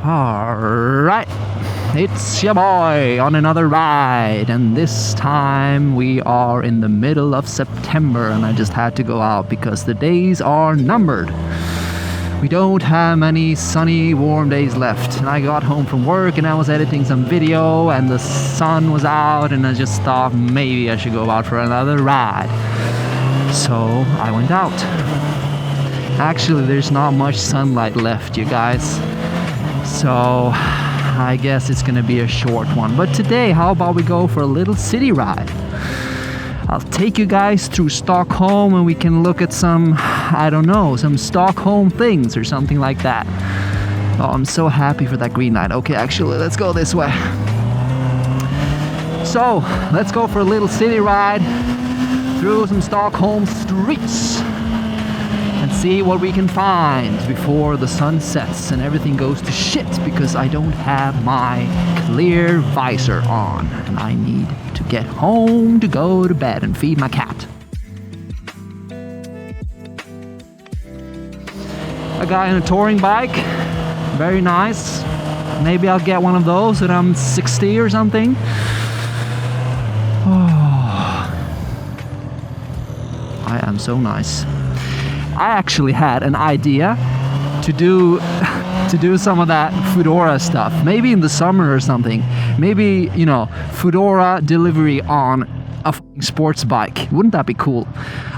Alright, it's your boy on another ride, and this time we are in the middle of September, and I just had to go out because the days are numbered. We don't have many sunny, warm days left, and I got home from work and I was editing some video and the sun was out, and I just thought maybe I should go out for another ride. So I went out. Actually, there's not much sunlight left, you guys. So I guess it's gonna be a short one. But today, how about we go for a little city ride? I'll take you guys through Stockholm and we can look at some, I don't know, some Stockholm things or something like that. Oh, I'm so happy for that green light. Okay, actually, let's go this way. So, let's go for a little city ride through some Stockholm streets and see what we can find before the sun sets and everything goes to shit because I don't have my clear visor on and I need to get home to go to bed and feed my cat. A guy on a touring bike, very nice. Maybe I'll get one of those when I'm 60 or something. Oh, I am so nice. I actually had an idea to do some of that Foodora stuff. Maybe in the summer or something. Maybe, you know, Foodora delivery on a sports bike. Wouldn't that be cool?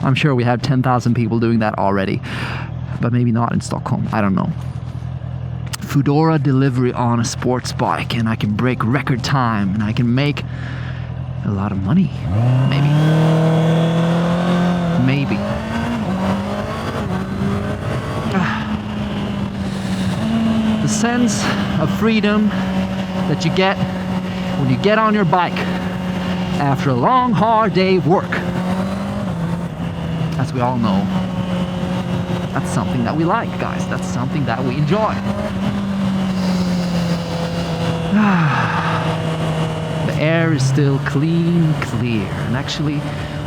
I'm sure we have 10,000 people doing that already. But maybe not in Stockholm. I don't know. Foodora delivery on a sports bike, and I can break record time and I can make a lot of money. Maybe. The sense of freedom that you get when you get on your bike after a long, hard day of work. As we all know, that's something that we like, guys. That's something that we enjoy. The air is still clean, clear, and actually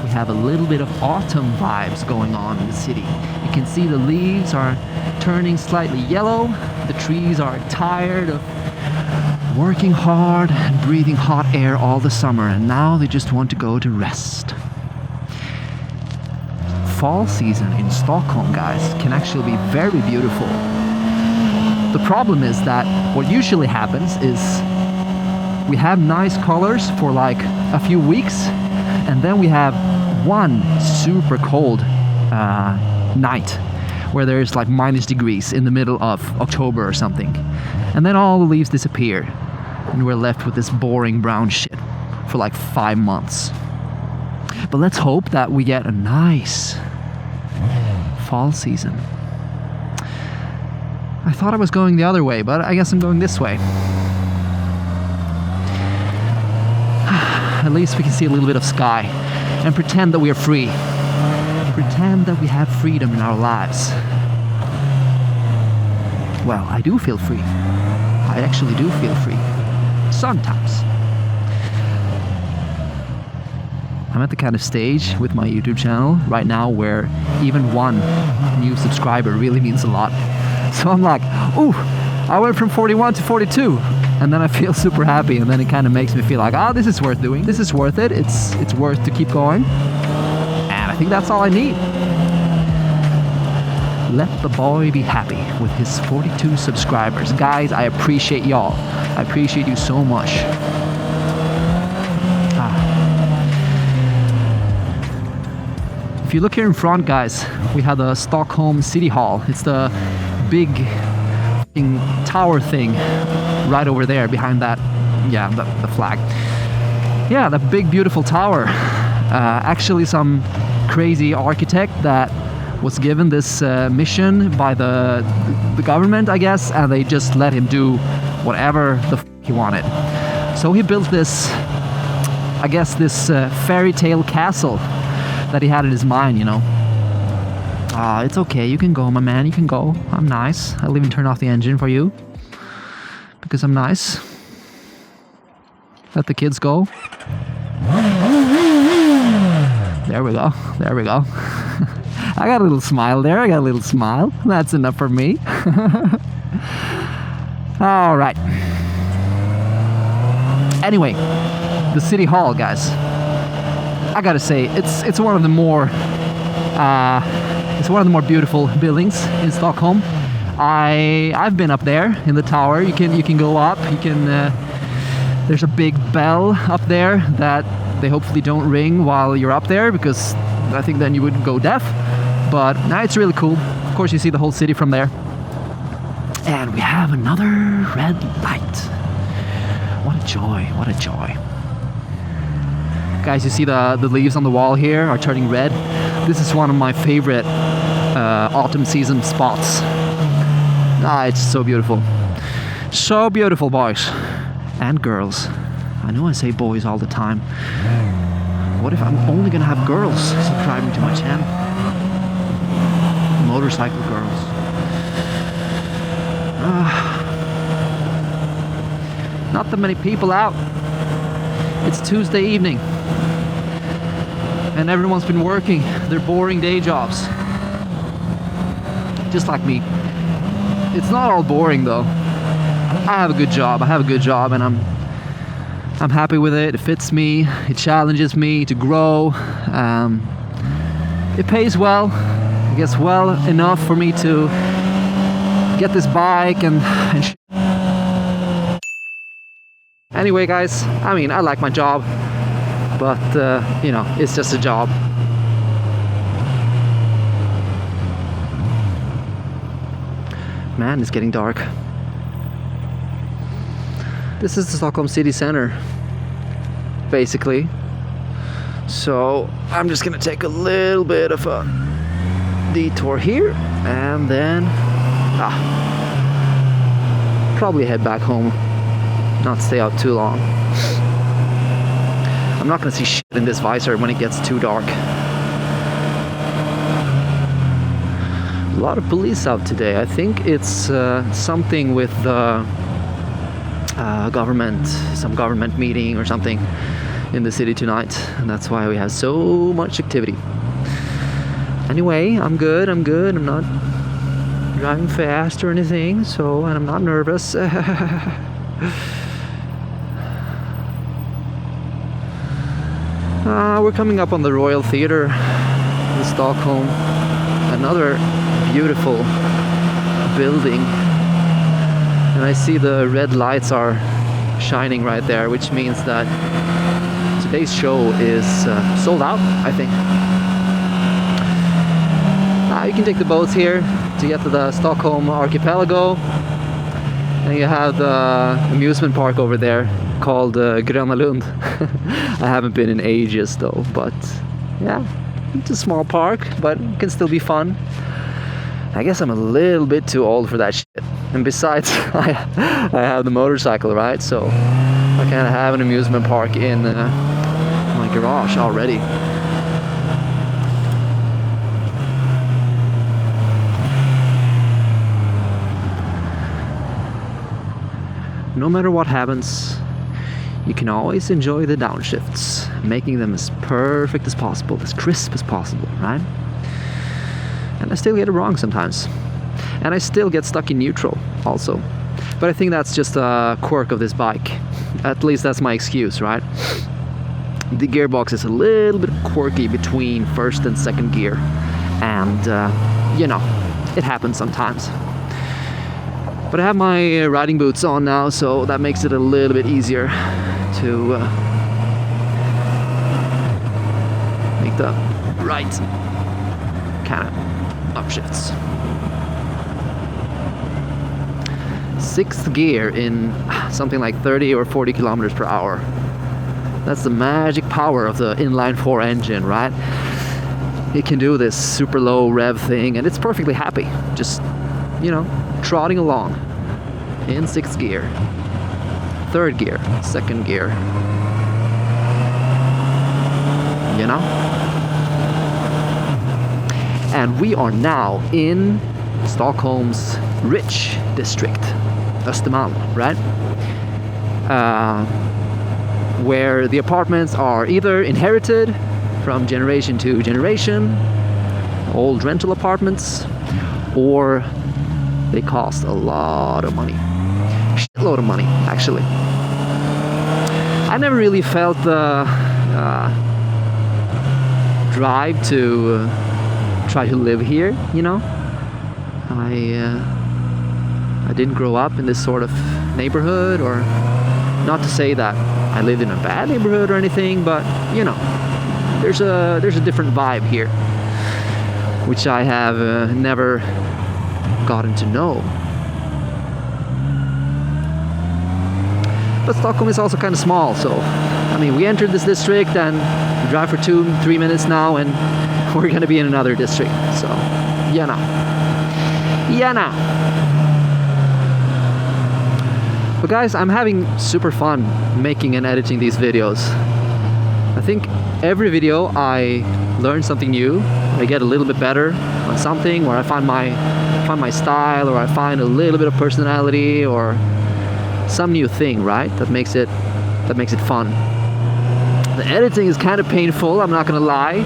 we have a little bit of autumn vibes going on in the city. You can see the leaves are turning slightly yellow. The trees are tired of working hard and breathing hot air all the summer, and now they just want to go to rest. Fall season in Stockholm, guys, can actually be very beautiful. The problem is that what usually happens is we have nice colors for like a few weeks, and then we have one super cold night where there's like minus degrees in the middle of October or something. And then all the leaves disappear and we're left with this boring brown shit for like 5 months. But let's hope that we get a nice fall season. I thought I was going the other way, but I guess I'm going this way. At least we can see a little bit of sky and pretend that we are free. Pretend that we have freedom in our lives. Well, I do feel free. I actually do feel free. Sometimes. I'm at the kind of stage with my YouTube channel right now where even one new subscriber really means a lot. So I'm like, ooh, I went from 41 to 42. And then I feel super happy, and then it kind of makes me feel like, oh, this is worth doing. This is worth it. It's worth to keep going. And I think that's all I need. Let the boy be happy with his 42 subscribers. Guys, I appreciate y'all. I appreciate you so much. If you look here in front, guys, we have the Stockholm City Hall. It's the big tower thing right over there behind that, yeah, the flag. Yeah, that big beautiful tower. Actually some crazy architect that was given this mission by the government, I guess, and they just let him do whatever the f he wanted. So he built this, I guess, this fairy tale castle that he had in his mind, you know. It's okay, you can go, my man, you can go. I'm nice. I'll even turn off the engine for you because I'm nice. Let the kids go. There we go. There we go. I got a little smile there. I got a little smile. That's enough for me. All right. Anyway, the city hall, guys. I gotta say, it's one of the more beautiful buildings in Stockholm. I've been up there in the tower. You can go up. You can. There's a big bell up there that they hopefully don't ring while you're up there, because I think then you would go deaf. But it's really cool. Of course, you see the whole city from there. And we have another red light. What a joy, what a joy. Guys, you see the leaves on the wall here are turning red. This is one of my favorite autumn season spots. It's so beautiful. So beautiful, boys and girls. I know I say boys all the time. What if I'm only gonna have girls subscribing to my channel? Motorcycle girls. Not that many people out. It's Tuesday evening and everyone's been working their boring day jobs, just like me. It's not all boring though. I have a good job and I'm happy with it. It fits me, it challenges me to grow. It pays well, I guess well enough for me to get this bike and anyway, guys, I mean, I like my job, but you know, it's just a job. Man, it's getting dark. This is the Stockholm city center, basically. So I'm just gonna take a little bit of a detour here and then probably head back home, not stay out too long. I'm not gonna see shit in this visor when it gets too dark. A lot of police out today. I think it's something with the government, some government meeting or something in the city tonight, and that's why we have so much activity. Anyway, I'm good. I'm not driving fast or anything, so, and I'm not nervous. We're coming up on the Royal Theatre in Stockholm. Another beautiful building. And I see the red lights are shining right there, which means that today's show is sold out, I think. You can take the boats here to get to the Stockholm Archipelago. And you have the amusement park over there called Gröna Lund. I haven't been in ages though, but yeah, it's a small park, but it can still be fun. I guess I'm a little bit too old for that shit. And besides, I have the motorcycle, right? So I can't have an amusement park in my garage already. No matter what happens, you can always enjoy the downshifts, making them as perfect as possible, as crisp as possible, right? And I still get it wrong sometimes. And I still get stuck in neutral also. But I think that's just a quirk of this bike. At least that's my excuse, right? The gearbox is a little bit quirky between first and second gear. And, you know, it happens sometimes. But I have my riding boots on now, so that makes it a little bit easier to make the right kind of upshifts. 6th gear in something like 30 or 40 kilometers per hour. That's the magic power of the inline 4 engine, right? It can do this super low rev thing, and it's perfectly happy. Just, you know, trotting along in 6th gear, 3rd gear, 2nd gear. You know? And we are now in Stockholm's rich district, Östermalm, right? Where the apartments are either inherited from generation to generation, old rental apartments, or they cost a lot of money. shitload of money, actually. I never really felt the drive to try to live here, you know. I didn't grow up in this sort of neighborhood, or not to say that I lived in a bad neighborhood or anything, but you know, there's a different vibe here, which I have never gotten to know. But Stockholm is also kind of small, so I mean, we entered this district and we drive for 2-3 minutes now, and we're gonna be in another district. So, yeah, now. But guys, I'm having super fun making and editing these videos. I think every video I learn something new. I get a little bit better on something, or I find my style, or I find a little bit of personality, or some new thing, right? That makes it fun. The editing is kind of painful, I'm not gonna lie,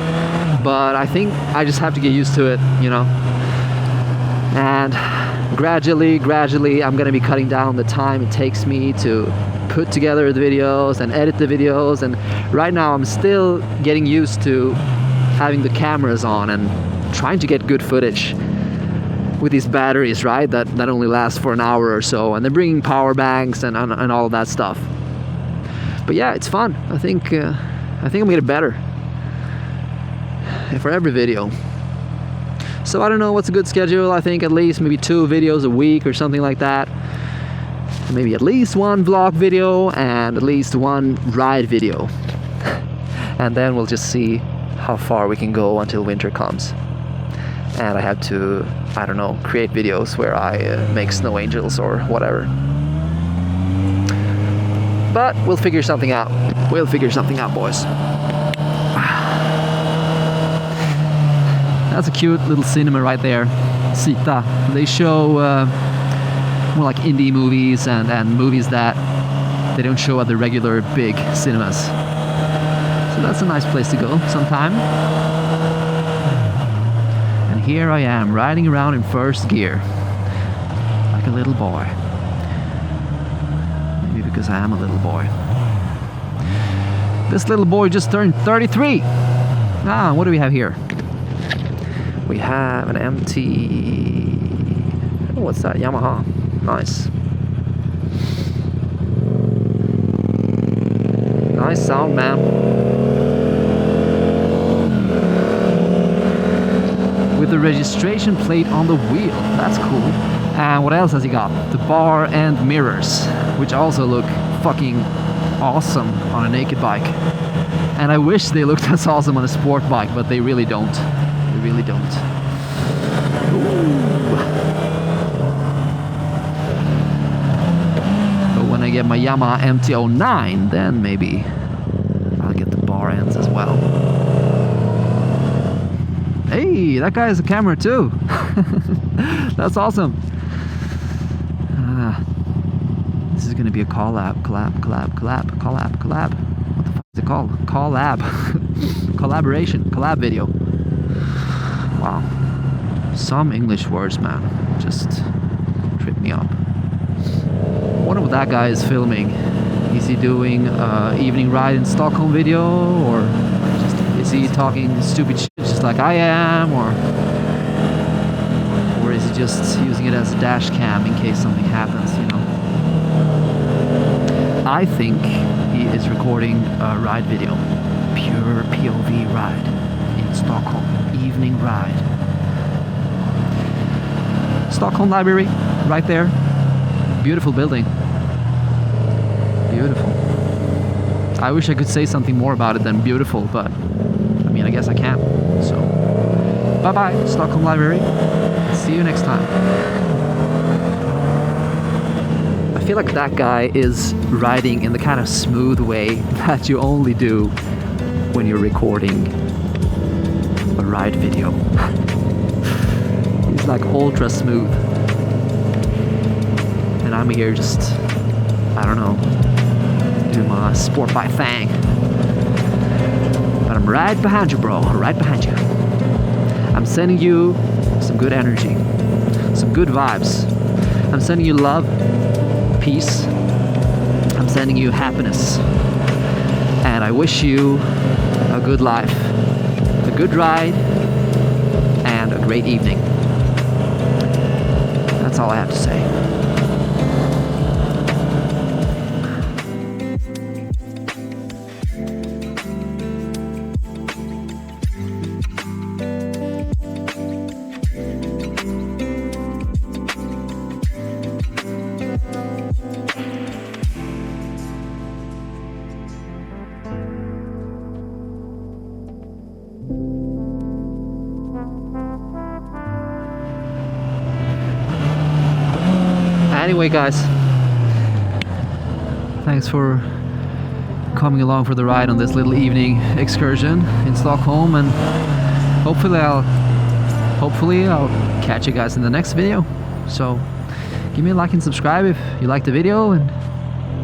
but I think I just have to get used to it, you know. And gradually, I'm gonna be cutting down the time it takes me to put together the videos and edit the videos. And right now I'm still getting used to having the cameras on and trying to get good footage with these batteries, right? That only last for an hour or so, and they're bringing power banks and all of that stuff. But yeah, it's fun. I think I'm getting better for every video. So I don't know what's a good schedule. I think at least maybe 2 videos a week or something like that. Maybe at least 1 vlog video and at least 1 ride video. And then we'll just see how far we can go until winter comes. And I have to, I don't know, create videos where I make snow angels or whatever. But we'll figure something out. We'll figure something out, boys. That's a cute little cinema right there, Sita. They show more like indie movies and movies that they don't show at the regular big cinemas. So that's a nice place to go sometime. And here I am, riding around in first gear, like a little boy. Maybe because I am a little boy. This little boy just turned 33. Ah, what do we have here? We have an empty... Oh, what's that? Yamaha. Nice. Nice sound, man. With the registration plate on the wheel. That's cool. And what else has he got? The bar and mirrors, which also look fucking awesome on a naked bike. And I wish they looked as awesome on a sport bike, but they really don't. They really don't. Ooh. But when I get my Yamaha MT-09, then maybe I'll get the bar ends as well. Hey, that guy has a camera too. That's awesome. This is gonna be a collab. What the fuck is it called? Collab. Collaboration. Collab video. Wow. Some English words, man. Just trip me up. I wonder what that guy is filming. Is he doing evening ride in Stockholm video, or just, is he talking stupid shit just like I am, or is he just using it as a dash cam in case something happens, you know? I think he is recording a ride video. Pure POV ride in Stockholm. Evening ride. Stockholm Library, right there. Beautiful building. Beautiful. I wish I could say something more about it than beautiful, but I mean, I guess I can't. So, bye-bye, Stockholm Library. See you next time. I feel like that guy is riding in the kind of smooth way that you only do when you're recording a ride video. He's like ultra smooth. And I'm here just, I don't know, doing my sport bike thing. But I'm right behind you, bro, right behind you. I'm sending you some good energy, some good vibes. I'm sending you love, peace. I'm sending you happiness. And I wish you a good life, a good ride, and a great evening. That's all I have to say. Anyway, guys, thanks for coming along for the ride on this little evening excursion in Stockholm, and hopefully I'll catch you guys in the next video. So give me a like and subscribe if you like the video, and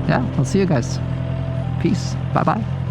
yeah, I'll see you guys. Peace. Bye bye.